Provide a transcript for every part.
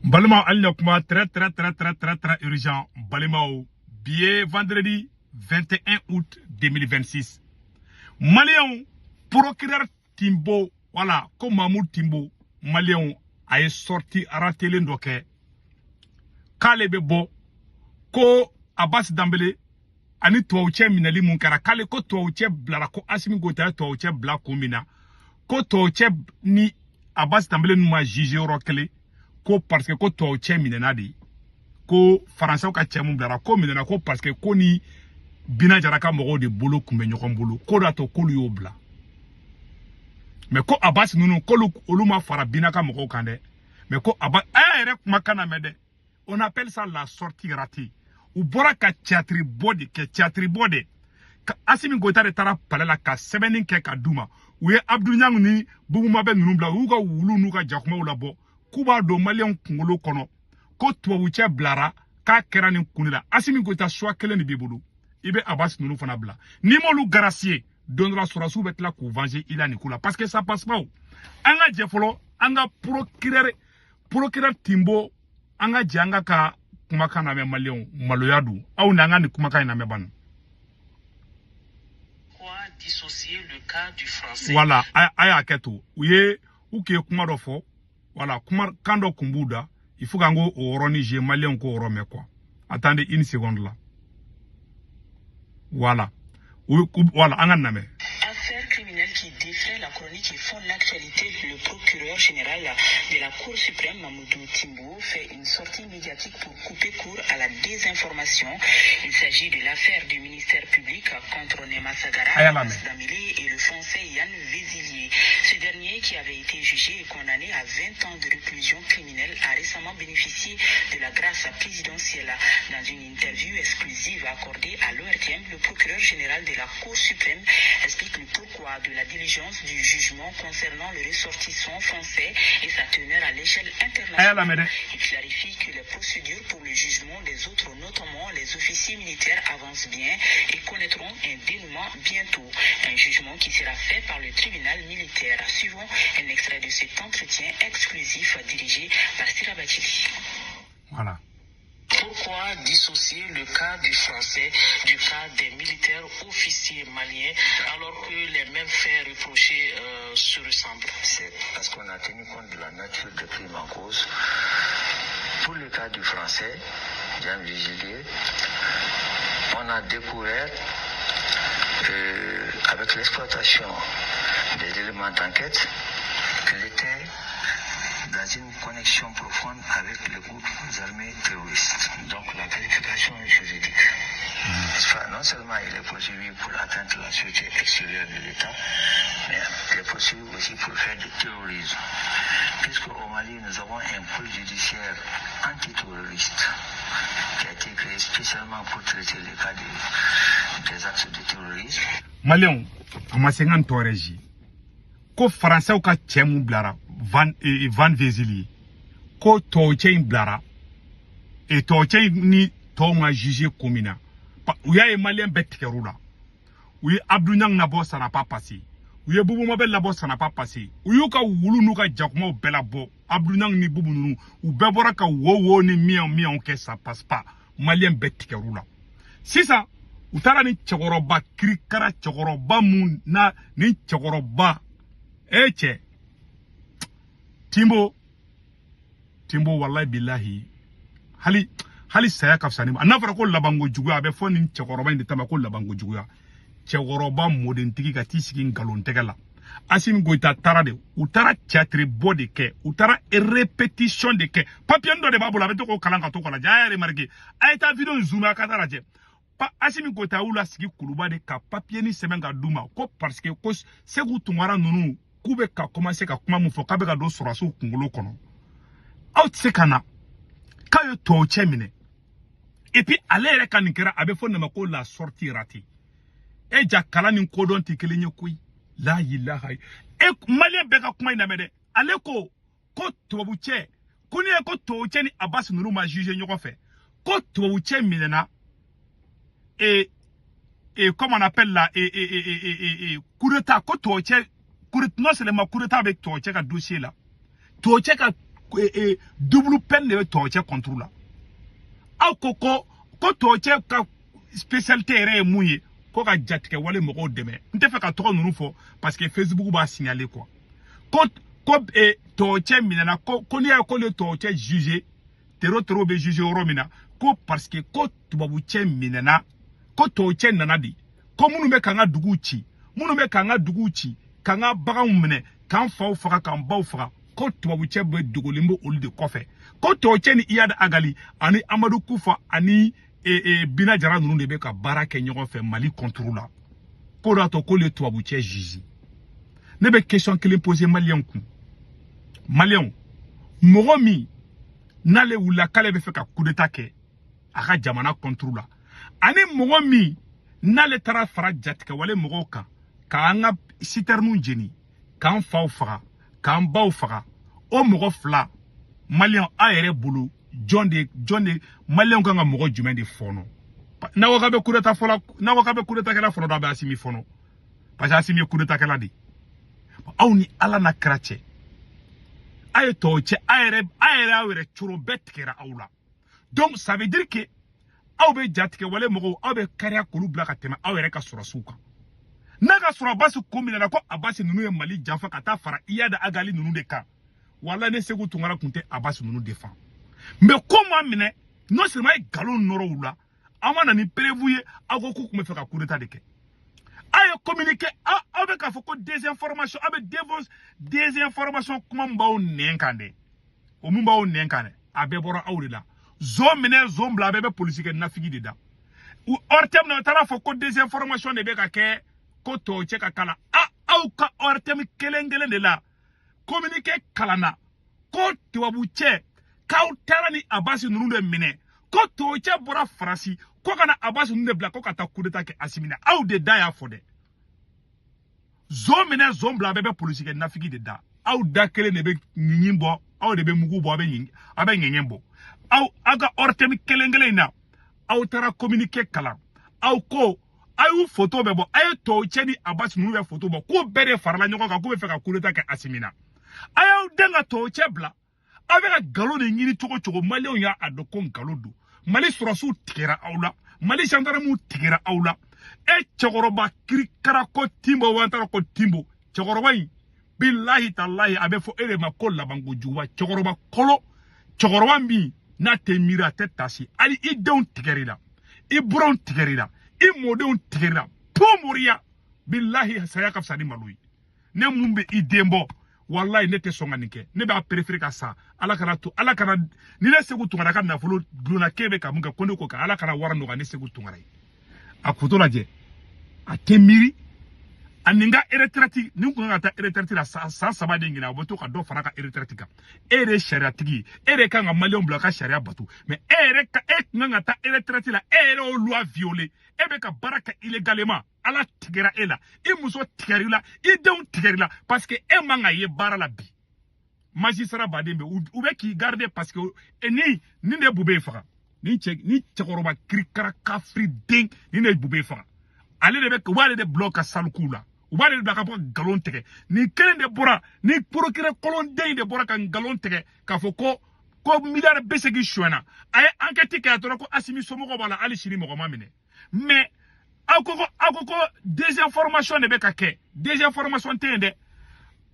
Balma Al-Nakuma, très urgent. Balimao, billet vendredi 21 août 2026. Malion, procureur Timbo, voilà, comme Mahmoud Timbo, Malion a sorti à ratele ndoke. Kale bebo, ko Abbas Dambele, ani tuauche minali munkara, kale ko tuauche blara, ko Asimi Goïta tuauche bla komina, ko tuauche ni Abbas Dambele numa jige rokele, ko parce que ko tuauche minenadi, ko Français ka tchemou blara, ko minena ko parce que ko ni bina jaraka mogo de bolo kumbe nyokon bolo, ko dato ko luyo bla. Mais ko Abbas nunu ko oluma fara bina ka mogo kande, mais ko Abbas, makana mede. On appelle ça la sortie ratée. Ou bora ka théâtre bode ke théâtre bode. Ka Asimi Goïta de tara palela ka sebenin ke ka duma. Ou ye Abdou Niang ni bubuma be nunubla ou ka wulu nuka jakuma ou labo. Kuba do Malien kungolo kono. Ko tuwa uche blara ka kerani kunila. Asimi Goïta soit kele ni bibulu. Ibe Abbas nunu fana bla. Ni molu gracier donnera sur la soubet la kou venger ila nikula. Parce que ça passe pas. Anga jefolo, anga procureur Timbo. Anga janga ka kumaka na me Malion maloyadu au nanga ni kumaka na me ban. Quoi dissocier le cas du français? Voilà, aya keto. Uye uke kuma do fo. Voilà, kuma kando kumbuda, il faut gango oroni je Malion ko orome quoi. Attendez une seconde là. Voilà. Voilà, anga na me. Affaire criminelle qui défraie la chronique et fonde l'actualité. Le procureur général de la Cour suprême, Mamoudou Timbo, fait une sortie médiatique pour couper court à la désinformation. Il s'agit de l'affaire du ministère public contre Nema Sagara, Abbas Dambélé et le français Yann Vézilier. Ce dernier, qui avait été jugé et condamné à 20 ans de réclusion criminelle, a récemment bénéficié de la grâce présidentielle. Dans une interview exclusive accordée à l'ORTM, le procureur général de la Cour suprême explique le pourquoi de la diligence du jugement concernant le ressortissant français et sa teneur à l'échelle internationale. Il clarifie que les procédures pour le jugement des autres, notamment les officiers militaires, avancent bien et connaîtront un dénouement bientôt. Un jugement qui sera fait par le tribunal militaire. Suivons un extrait de cet entretien exclusif dirigé par Sirabatili. Voilà. Pourquoi dissocier le cas du français du cas des militaires officiers maliens alors que les mêmes faits reprochés se ressemblent? C'est parce qu'on a tenu compte de la nature des crimes en cause. Pour le cas du français, Jean Vigilier, on a découvert avec l'exploitation des éléments d'enquête qu'il était dans une connexion profonde avec les groupes armés terroristes. Donc la qualification est juridique. Non seulement il est poursuivi pour atteindre la sûreté extérieure de l'État, mais il est poursuivi aussi pour faire du terrorisme. Puisque au Mali, nous avons un pôle judiciaire antiterroriste qui a été créé spécialement pour traiter les cas des actes de terrorisme. Malion, amasengan toreji. Ko français ou ka tchemou blara van Vézilier. Ko toche blara et toche ni tonga jugé komina. Ouya e Malien betikeroula. Ouye Abdou Niang na bo ça n'a pas passé. Ouye Boubou Mabel la bo ça n'a pas passé. Ouye ka wulu nou ka jakuma ou bela bo. Abdou Niang ni Boubou nou. Ou bebora ka wo ni mian ke ça passe pas. Malien betikeroula. C'est ça. Ou tara ni tchokoroba krikara tchokoroba moun na ni tchokoroba. Eche Timbo wallahi billahi hali saya kafsani anafara ko labango juguya be foni chekoroba inde tama ko labango juguya chekoroba modentiki ka tisiki ngalon tegala Asimi Goïta tarade utara théâtre bode ke utara répétition de ke papier ndo de babula beto ko kalanga to kola jaya remarqué ayta video zooma ka taraje pa Asimi Goïta ula sigi kuluba de ka papier ni semenga duma ko parce que ko segu tumara nunu kube ka commencer ka kuma mufo ka be ka do soraso kungolo kono outsekana kayo to chemine et puis aller ka ninkera abe fo na mako la sortie ratée e jakala ni kodon tikelenye kuyi la ilaha e Malien be ka kuma ina mede ale ko tobuche kuni e ko tobuche ni Abbas nuru ma juge nyoko fe ko tobuche minena et comment on appelle là coup d'état ko tobuche non seulement coup d'état avec tobuche ka dossier là tobuche ka double peine de torture contre là. A koko ko torture ka spécialité est mouillé ko ka jatike wale moko deme. Nte fait ka toko nunu fo parce que Facebook va signaler quoi. Ko torture minana ko ni a ko le torture jugé tero be jugé romina ko parce que ko tubabu che minana ko torture nana di ko munu be kanga duguchi kanga bagan mene kan faw faga kan baw faga ko tubabu che be dogolimbo olu de kofe ko torture ni Iyad Agali ani Amadou Koufa ani Bina Jara nunu de be ka barake nyogo fe Mali contrôle la ko rato ko le tubabu che juge ne be question que le poser malien ku malien mogomi nale wula kale be fe ka coup d'état ke aka jamana contrôle la ani mogomi nale tara fara jatike wale mogo kan ka anga citernu jeni kan faw faga kan baw faga o mogo fla malien a yere bulu jonde malien kan ga mogo jumen de fono na waka be coup d'état fola na waka be coup d'état kala fono da be Assimi fono parce que Assimi coup d'état kala di aw ni ala na krache ay toche ayere churo betkera awla donc ça veut dire que aw be jatike wale mogo aw be kariya kolu bla ka tema aw yere ka sura suka naga sura basu komina na ko abasi nunu ye Mali janfa ka ta fara Iyad Agali nunu de kan wala ne segu tungara kunte abasi nunu defend mais comment mine non seulement galon noro wula amana ni prévoué ago ku me fait ka coup d'état de ke ay communiquer avec a foko désinformation avec désinformation kuma mbaw nenkande o mbaw nenkane abe boro awrila zo mine zo mbla bebe politique na figi de da ou ortem na tara foko désinformation de be ka ke ko to che ka kala au ka ortem kelengele de la communiquer kalana ko tiwabu che ka utarani abasi nunu de mine ko to che bora farasi ko kana abasi nunu de bla ko kata coup d'état ke Assimina au de da ya fode zo mine zo mbla bebe politique na figi de da au da kele ne be nyimbo au de be mugu bo abe nyembo au aga ortem kelengele na au tara communiquer kala au ko ayu photo bebo ayu to cheni abasi nunu be photo bo ko bere farala nyoko ka ko be fe ka coup d'état ke Assimina ayu denga to chebla avec galon de ngini toko malien ya adoko ngalodo Mali surasu tigera awla Mali gendarme tigera awla chegoroba krikara ko timbo wantara ko timbo chegoroba billahi tallahi abe fo ele makolla bango juwa chegoroba kolo chegoroba mi na temira tetasi ali idon tigerida i bron tigerida i modon tigerida pomoria billahi sayaka fsadi malui ne mumbe idembo wallahi ne te songa nike ne ba préférer ka sa ala kana ni ne segu tungara ka na folo gluna kebe ka munga kondo ko ka ala kana warando ka ne segu tungara akuto laje atemiri aninga eretrati ni ko ngata eretrati la sa sabade ngina boto ka do fara ka eretrati ka ere sharia tigi ere ka ngalion bla ka sharia batu mais ere ka ngata eretrati la ere o loi violée ebe ka baraka illégalement ala tigera ela i muso tigerila i don tigerila parce que e manga ye bara la bi magistrat badembe ou be ki garder parce que ni ne bube fara ni chekoroba krikara kafri ding ni ne bube fara ale de be wale de bloka salkula wale de ka galon tege ni kelen de bora ni procureur kolon de bora kan galon tege ka foko ko milliard besegi chouana ay enquête ka to ko Assimi somo ko bala ali shiri mo ko mamine mais akoko désinformation ne be ka ke désinformation tende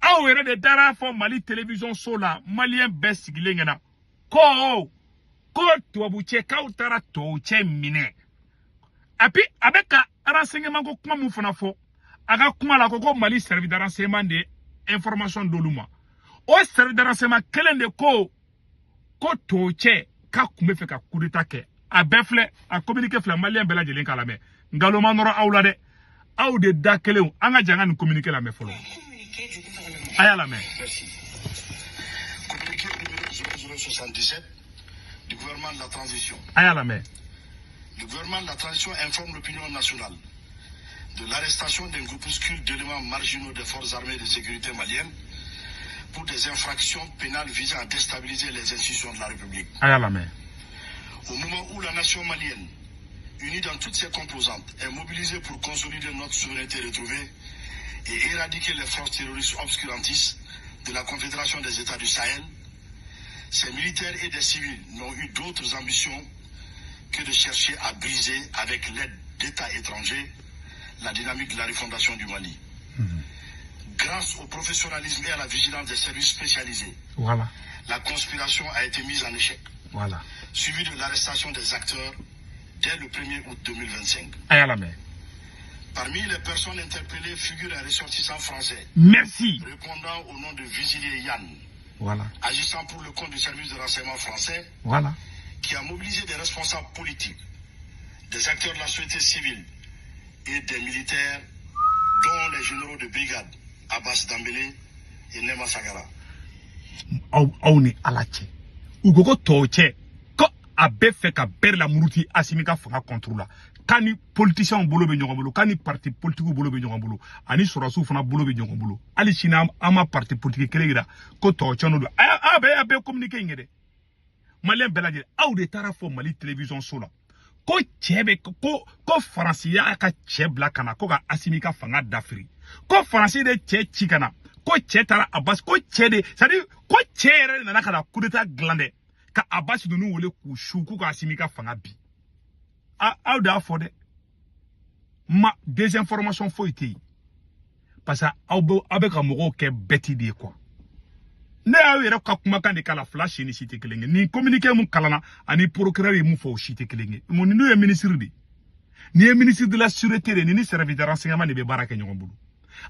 awere de dara fo Mali télévision sola malien besigilengena ko tuwabu che ka utara to che mine api abeka renseignement ko kuma mu fana fo aga kuma la ko Mali service de renseignement de information doluma o service de renseignement kelen de ko to che ka kume fe ka coup d'état ke a befle a communiquer fle malien bela jelen kala me ngalo manoro awla de aw de dakelew anga janga ni communiquer la me folo aya la me merci communiqué numéro 0077 du gouvernement de la transition aya la me le gouvernement de la transition informe l'opinion nationale de l'arrestation d'un groupuscule d'éléments marginaux des forces armées de sécurité maliennes pour des infractions pénales visant à déstabiliser les institutions de la République. Aya la me au moment où la nation malienne, unie dans toutes ses composantes, est mobilisée pour consolider notre souveraineté retrouvée et éradiquer les forces terroristes obscurantistes de la Confédération des États du Sahel, Ces militaires et des civils n'ont eu d'autres ambitions que de chercher à briser, avec l'aide d'États étrangers, la dynamique de la refondation du Mali. Grâce au professionnalisme et à la vigilance des services spécialisés, voilà, la conspiration a été mise en échec, voilà, suivie de l'arrestation des acteurs dès le 1er août 2025. à la main. Parmi les personnes interpellées figure un ressortissant français. Merci. Répondant au nom de Vigilier Yann. Voilà. Agissant pour le compte du service de renseignement français. Voilà. Qui a mobilisé des responsables politiques, des acteurs de la société civile et des militaires, dont les généraux de brigade Abbas Dambélé et Nema Sagara. Aouni alache. Ugogo toche. Ko abe fait ka ber la muruti asimika fanga contrôle. Kani politicien bolo be nyongo bolo, kani parti politique bolo be nyongo bolo, ani sorasu fana bolo be nyongo bolo. Ali china ama parti politique kelegira ko toche no do. Abe communiquer ngede. Malien belage aw de tara fo Mali télévision sola. Ko chebe ko Francia ka chebla kana ko ga asimika fanga d'Afrique. Ko Francia de che chikana. Ko che tara Abbas ko che de, c'est-à-dire ko chere na kana coup d'état glande ka Abbas dunu wole ku shuku ka asimika fanga bi. Aw da fo de ma désinformation fo ite. Parce que aw avec un mot ke beti de quoi. Ne aw yere ka kuma kan de kala flash ni cité kelenge ni communiquer mun kalana ani procureur mu fo cité kelenge mon ni no ministre di ni ministre de la sûreté ni service de renseignement ne be baraka nyongo bulu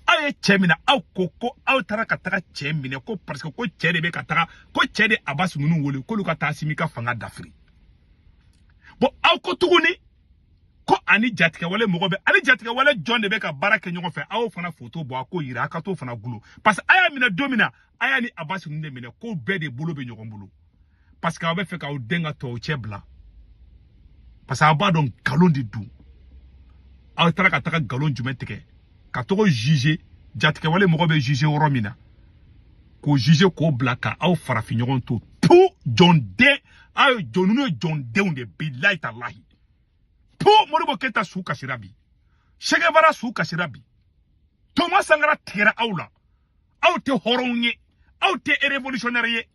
ay chemina aw koko aw taraka taka chemine ko parce que ko chede be kataka ko chede Abbas nunu wole ko luka tasimika fanga d'Afrique bon aw ko tuguni ko ani jatika wale mogobe ani jatika wale John de be ka baraka nyongo fe aw fana photo bo ko yira ka to fana gulo parce que aya mina domina aya ni Abbas nunde mine ko be de bolo be nyongo bulu parce que abe fe ka o denga to chebla parce que aba don galon di du aw taraka taka galon jumeteke ka to juger jatika wale mogobe juger romina ko juger ko blaka aw farafi nyongo to tout John de aw jonuno John de unde billahi tallahi tout moribo keta su kasirabi Chegevara su kasirabi Thomas Sankara tera awla aw te horonye aw te révolutionnaire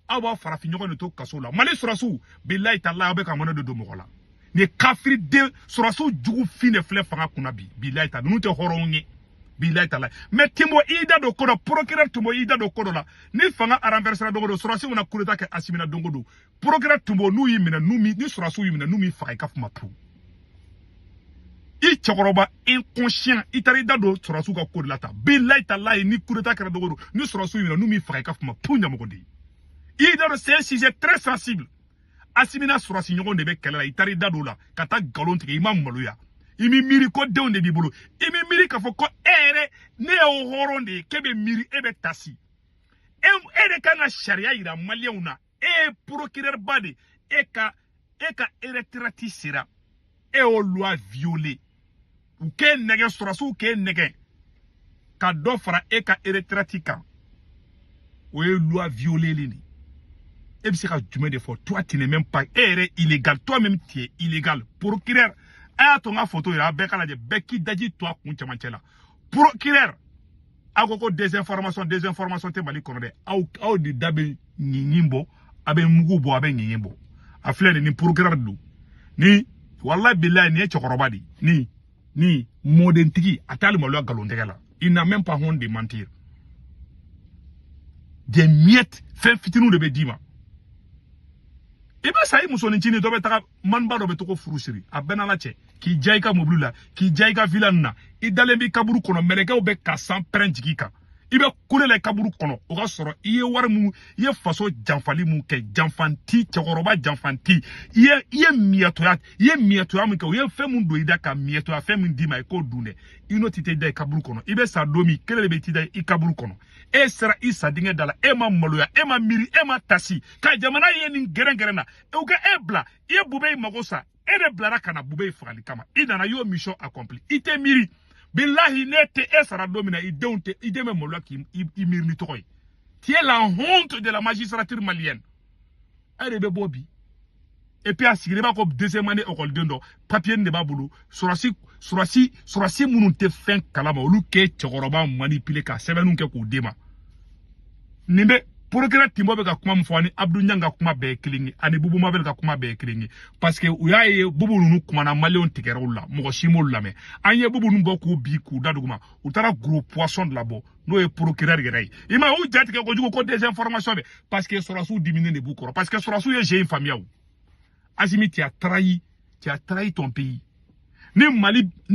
aw ba farafi nyongo to kasola Mali surasu billahi tallahi be ka mona do mogola ni kafiri de surasu jugu fine fle fanga kunabi billahi tallahi nu te horonye billahi tallahi mais timo ida do kodo procureur timo ida do kodo la ni fanga a renverser do surasu una kuleta ke asimina dongodo procureur timo nu yimina numi ni surasu yimina numi fa ka fuma pu i chokoroba inconscient itari da do surasu ka kodo lata billahi tallahi ni kuleta ke dongodo ni surasu yimina numi fa ka fuma pu nyamogodi ida do c'est un sujet très sensible asimina surasi nyongo de be kala itari da do la kata galon tike imam maluya imi miri ko de on de bibulu imi miri ka fo ko ere ne o horonde kebe miri ebe tasi ere kana sharia ira maliuna procureur bade eka retraité sera o loi violée ou ke nege surasu ke nege ka do fara retraité kan o loi violée lini et puis tu de fois toi tu n'es même pas illégal toi-même tu es illégal procureur a ton photo ya beka la de beki daji toi kunchamanchela procureur agoko désinformation te Mali konode au di dabe nyimbo abe mugubo abe nyimbo aflele ni procureur du ni wallahi billahi ni chokorobadi ni modentigi atali malo galondegala il n'a même pas honte de mentir des miettes fait fitinu de bedima ibe sai musoni chini dobe taka manba dobe toko furusiri abena la che ki jaika moblula ki jaika vilana idalembi kaburu kono meleke obe ka san prenjikika ibe kulele kaburu kono o ga soro iye warmu iye faso janfali mu ke janfanti chokoroba janfanti iye mieto mu ke iye femu do ida ka mieto afemu ndima ko dune ino tite ida kaburu kono ibe sa domi kelele be tida i kaburu kono e sera isa dinge dala e ma maloya e ma miri e ma tasi ka jamana ye ni gerengerena e uga ebla iye bube magosa ere blara kana bube fagali kama idana yo mission accompli ite miri billahi nete esara domina ideme molwa ki imirni toy tu es la honte de la magistrature malienne arebe bobi et puis asigire ba ko deuxième année école dendo papier ne ba bulu surasi munun te fin kalama olu ke chokoroba manipuler ka sebenu ke ko dema nimbe procureur Timbo be ka kuma mfwani Abdou Nyanga kuma be klingi ani Bubu Mabel ka kuma be klingi parce que uyaye Bubu nu kuma na Malion tikerula mo shimol la me anye Bubu nu boku bi ku daduguma utara gros poisson de labo no e procureur gerey ima ou jati ke ko jugo ko des informations be parce que sera sous diminuer de bukoro parce que sera sous j'ai une famille ou Asimi tu as trahi ton pays ni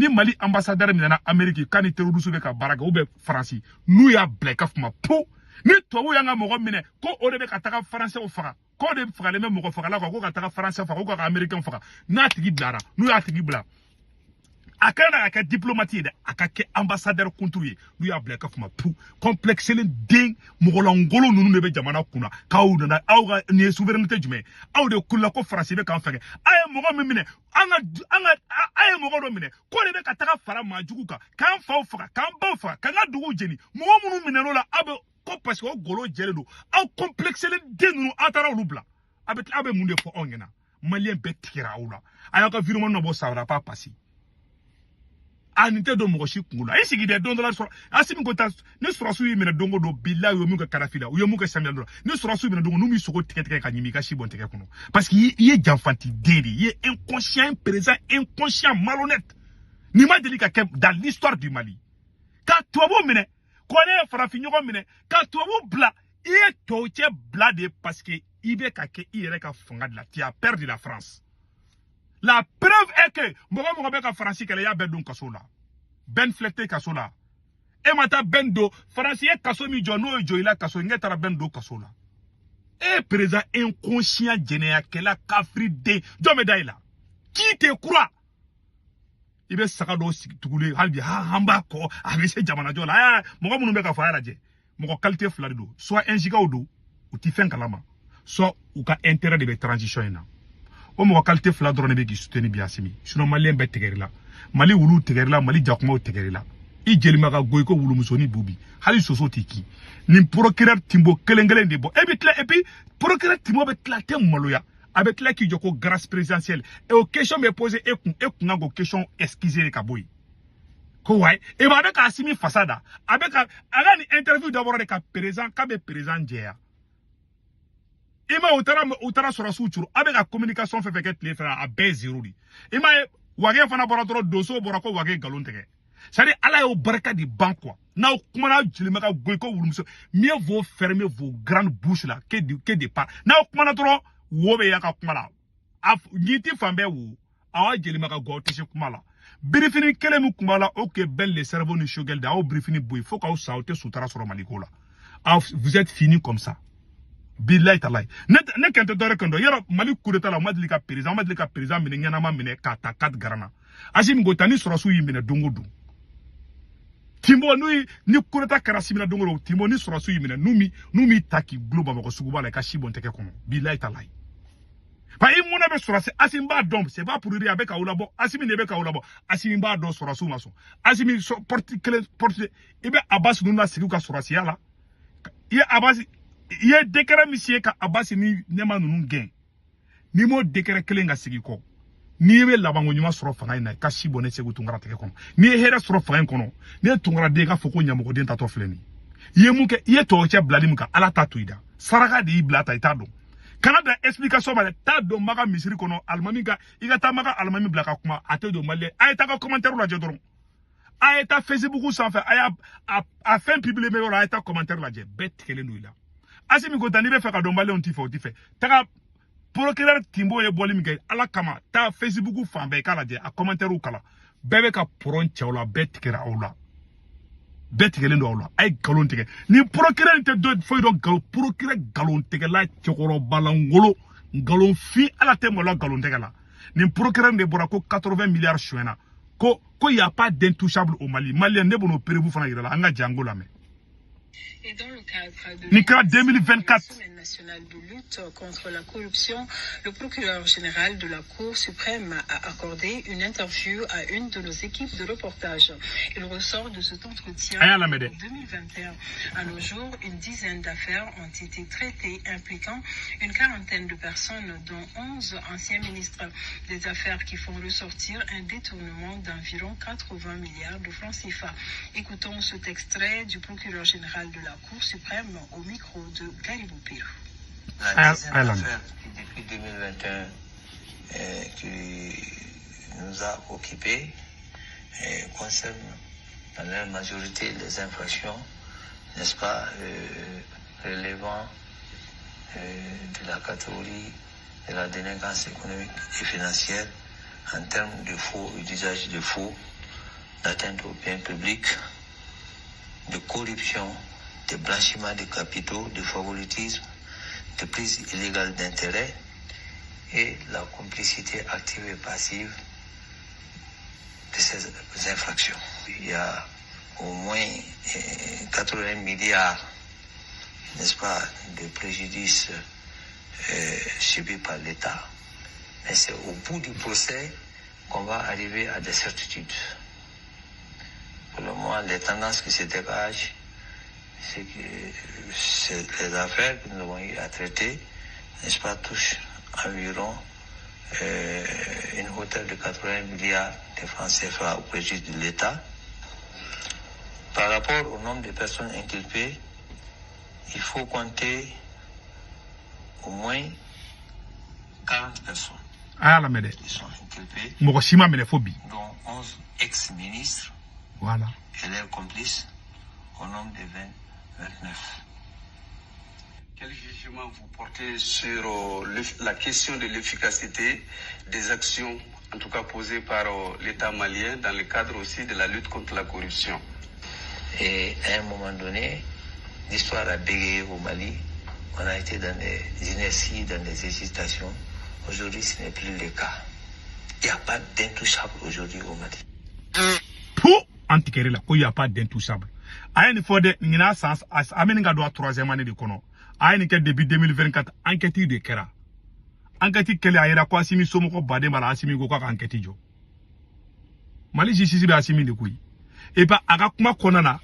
Mali ambassadeur mina Amérique kan terroriste be ka baraga ou be France nous ya black of ma po ni to yanga mogo mine ko o de be ka taga français o faga ko de faga le même mogo faga la ko ka taga français faga ko ka américain faga na tigi blara nu ya tigi bla akana aka diplomatie de aka ke ambassadeur controuiller nu ya black of ma pou complexe le ding mogo la ngolo nunu ne be jamana kuna ka o na aw ga ni souveraineté jume aw de kula ko français be kan faga ay mogo mine anga ay mogo do mine ko de be ka taga fara majugu ka kan fa o faga kan ba faga kan ga dugu jeni mogo munu mine no la abe ko parce que golo jere do aw complexe le denu atara lubla abe munde fo ongena malien be tikira ola ayaka virement no bo sawra pa passer anite do mo shi kungula isigi de don dollar so asimi ko ta ne surasu yi mena dongo do billahi yo mu ka karafila yo mu ka samia do ne surasu mena dongo no mi soko tike ka nyimi ka shi bon tike kuno parce que yi janfanti deri yi inconscient présent inconscient malhonnête ni ma deli ka dans l'histoire du Mali ka tobo mena Kone farafinyo mine ka tuabu bla iye toche bla de parce que ibe ka ke ire ka fonga de la tu as perdu la France. La preuve est que mogo be ka France kele ya bedun kasola. Ben flete kasola. E mata bendo France ye kaso mi jono jo ila kaso ngetara bendo kasola. E présent inconscient généa kela kafri de jome daila. Qui te croit? Ibe sakado tugule halbi hamba ko abese jamana jola mogo munu be ka fa je mogo qualité flade do soit un giga do ou ti fen kalama soit ou ka intérêt de transition ina o mogo qualité flade do ne be gi soutenir biasimi sinon malien be tegerila Mali wulu tegerila Mali jakuma tegerila I jeli maga goyko wulu musoni bubi hali soso tiki ni procureur Timbo kelengelen de bo et puis procureur Timbo be tlate maloya avec la qui joko grâce présidentielle et aux questions me poser et kunga question esquisser kaboy ko way e ba ka asimi fasada avec aga ni interview d'abord de ka président ka be président jeya ima utara sura suchuru avec la communication fait que les frères a be zéro di ima wage fana bora tro doso bora ko wage galon tege c'est à ala yo baraka di banque na kuma na jili maka goy ko wulumso mieux vaut fermer vos grandes bouches là que de pas na kuma na tro wobe yaka kumala ngiti fambe wu awa jeli maka go tishi kumala briefing kele mu kumala ok bel le cerveau ni shogel da o briefing boy faut ka o sauter soutara sur malikola vous êtes fini comme ça billahi talay ne kente dore kendo yero mali coup d'état la madlika président mine nyana ma mine kata kat garana asim go tani surasu yimine dongodo Timbo ni coup d'état karasimina dongodo Timbo ni surasu yimine numi taki global ko suguba la ka shibon teke kono billahi talay pa imuna be surase asimba dom c'est pas pour rire avec aulabo asimi ne be ka aulabo asimi ba do surasu maso asimi porte ibe abas nuna siku ka surasi yala ye abas ye dekere monsieur ka abas ni nema nunu gen ni mo dekere kelenga sigi ko ni be labango nyuma soro fanga ina ka shibone segu tungara teke kono ni hera soro fanga kono ni tungara de ka foko nyamo den ta to fleni ye muke ye to che bladim ka ala tatuida saraka de iblata itado Canada explication ba ta do maga misiri kono almami ga iga ta maga almami blaka kuma ate do malé ay ta ka commentaire la jedoron ay ta Facebook sans fait ay a fin publier me ay ta commentaire la je bet kele nuila asimi go tani be fa ka do malé on ti fait ta ka procureur Timbo ye bolim ga ala kama ta Facebook fa be kala je a commentaire u kala bebe ka poron chawla bet kera ola bet kele ndo ola ay galon tege ni procureur te do foi do galo procureur galon tege la chokoro balangolo galon fi ala te mola galon tege la ni procureur de borako 80 milliards chouena ko y a pas d'intouchable au Mali malien ne bono perebu fana yira la anga jango la me. Et dans le cadre de Nika 2024 semaine nationale de lutte contre la corruption, le procureur général de la Cour suprême a accordé une interview à une de nos équipes de reportage. Il ressort de cet entretien en 2021. À nos jours, une dizaine d'affaires ont été traitées impliquant une quarantaine de personnes, dont 11 anciens ministres. Des affaires qui font ressortir un détournement d'environ 80 milliards de francs CFA. Écoutons cet extrait du procureur général de la Cour suprême au micro de Garibou Pérou. La deuxième affaire qui, depuis 2021, qui nous a occupés concerne dans leur majorité les infractions, n'est-ce pas, relevant de la catégorie de la délinquance économique et financière en termes de faux et d'usage de faux, d'atteinte aux biens publics, de corruption, de blanchiment de capitaux, de favoritisme, de prise illégale d'intérêt et la complicité active et passive de ces infractions. Il y a au moins 80 milliards, n'est-ce pas, de préjudices subis par l'État. Mais c'est au bout du procès qu'on va arriver à des certitudes. Pour le moment, les tendances qui se dégagent, c'est que les affaires que nous avons eu à traiter, n'est-ce pas, touchent environ une hauteur de 80 milliards de francs CFA au préjudice de l'État. Par rapport au nombre de personnes inculpées, il faut compter au moins 40 personnes qui sont inculpées, dont 11 ex-ministres voilà. Et leurs complices au nombre de 29. Quel jugement vous portez sur la question de l'efficacité des actions, en tout cas posées par l'État malien, dans le cadre aussi de la lutte contre la corruption? Et à un moment donné, l'histoire a bégayé au Mali. On a été dans des inerties, dans des hésitations. Aujourd'hui, ce n'est plus le cas. Il n'y a pas d'intouchable aujourd'hui au Mali. Pour antiquer là, il n'y a pas d'intouchable. A une fois de Nina Sans, à Meninga doit 3e année de Kono. A une début 2024, enquête de Kera. Enquête qu'elle a eu quoi, Simi Somoko Bademara, Asimi Goka, enquête jo. Mali Jissi Asimi de Kui. Et pas Agakuma Konana.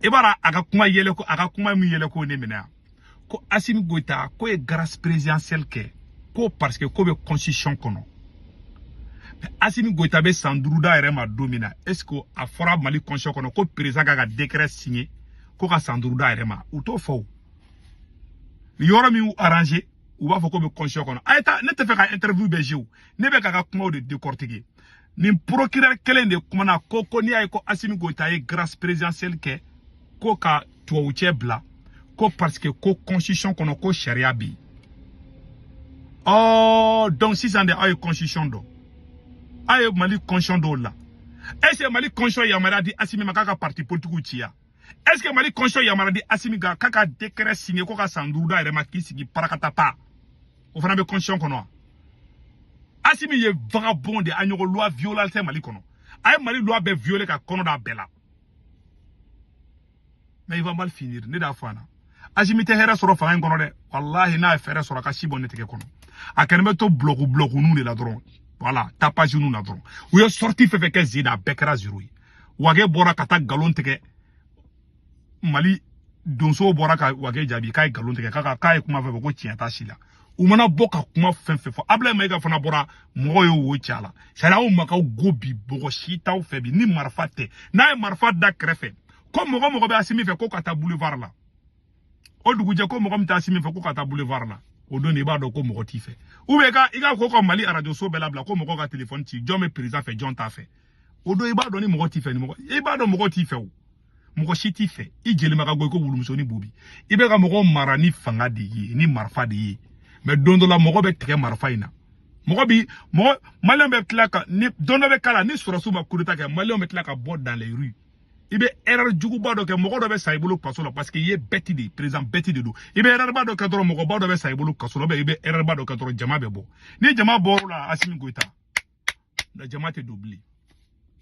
Et bara Agakuma Yeleko, Agakuma Muyeleko Nemena. Ko Asimi Goita, ko est grâce présidentielle que, ko parce que ko be constitution kono. Asimi Goita be Sandrouda Erema domina. Est-ce que a fora Mali constitution kono, ko président ga décret signé, ko ka Sandrouda Erema, ou to faux. Yoro mi ou arrangé, ou va faut ko be constitution kono. Aïta, ne te fait qu'un interview Belgique, ne be ka kuma de décortiquer. Ni procureur kelen de kumana ko ni ay ko Asimi Goita est grâce présidentielle que, ko ka tuwa bla. Ko parce que ko constitution kono ko sharia bi. Oh, donc si ça de ay constitution do. Ay Mali constitution do là. Est-ce que Mali constitution yamara di Asimi makaka parti politique tia? Est-ce que Mali constitution yamara di Asimi ga kaka décret signé ko ka Sandrouda et maki sigi parakata pa. O fana be constitution kono. Asimi ye vagabond de anyoko loi violente Mali kono. Ay Mali loi be violer ka kono da bela. Mais il va mal finir, ne da fana. Asimi te hera soro fanga kono de. Wallahi na fere soro ka shibonne teke kono. Akaneme to bloku nous de la drone. Voilà, tapage nous la drone. Ou yo sorti fait que zina bekra zirui. Wage bora kata galon teke Mali donso bora ka wage jabi kai galon teke kaka kai kuma fe ko tienta shila. Umana boka kuma fenfe fo abla mega fona bora moyo wo chala. Sala o maka gobi boko shita o febi ni marfate. Na marfate da krefe. Comme mogo be Asimi fait ko kata boulevard là. Oduguje ko mogo mta Asimi fait ko kata boulevard là. Odoni ba do ko mogo ti fait. Ou be ka iga ko Mali radio so belabla ko mogo ka téléphone ti jome président fait John ta fait. Odo iba do ni mogo ti fait ni mogo. Iba do mogo ti fait o. Mogo shiti fait. I jeli maka go ko wulumso ni bobi. Ibe ka mogo marani fanga de yi ni marfa de yi. Mais dondo la mogo be teke marfa ina. Mogo bi mogo Malien be tlaka ni dondo be kala ni sura suba kuruta ke Malien be tlaka bord dans les rues. Ibe erreur juguba do ke mogo do be saibulu kasola parce que ye beti de président beti de do. Ibe erreur ba do ke toro mogo ba do be saibulu kasola be ibe erreur ba do ke toro jama be bo. Ni jama bo la Asimi Goita. Na jama te dobli.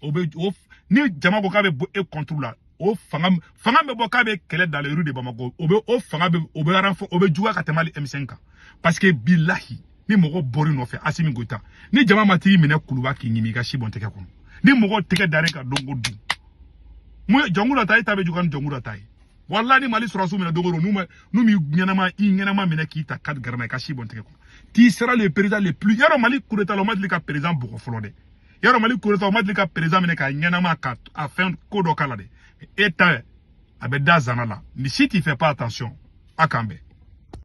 Obe of ni jama ko ka be bo e contrôle la. O fanga me bo ka be kele dans les rues de Bamako. Obe o fanga be obe ranfo obe juga ka temali M5 parce que billahi ni mogo bori no fe Asimi Goita. Ni jama mati mine kuluba ki nyimi ka shibon teke kono. Ni mogo teke dare ka dongo du. Moi jongula tay tabe jugan jongula tay wallahi Mali surasu mina dogoro numi nyanama mina kita kat garma ka shibon teke ko ti sera le président le plus yaro Mali kureta lo madli ka président boko flode yaro Mali kureta lo madli ka président mina ka nyanama ka afin ko do kala de eta a bɛ da zana la ni si t'i fais pas attention a kan bɛn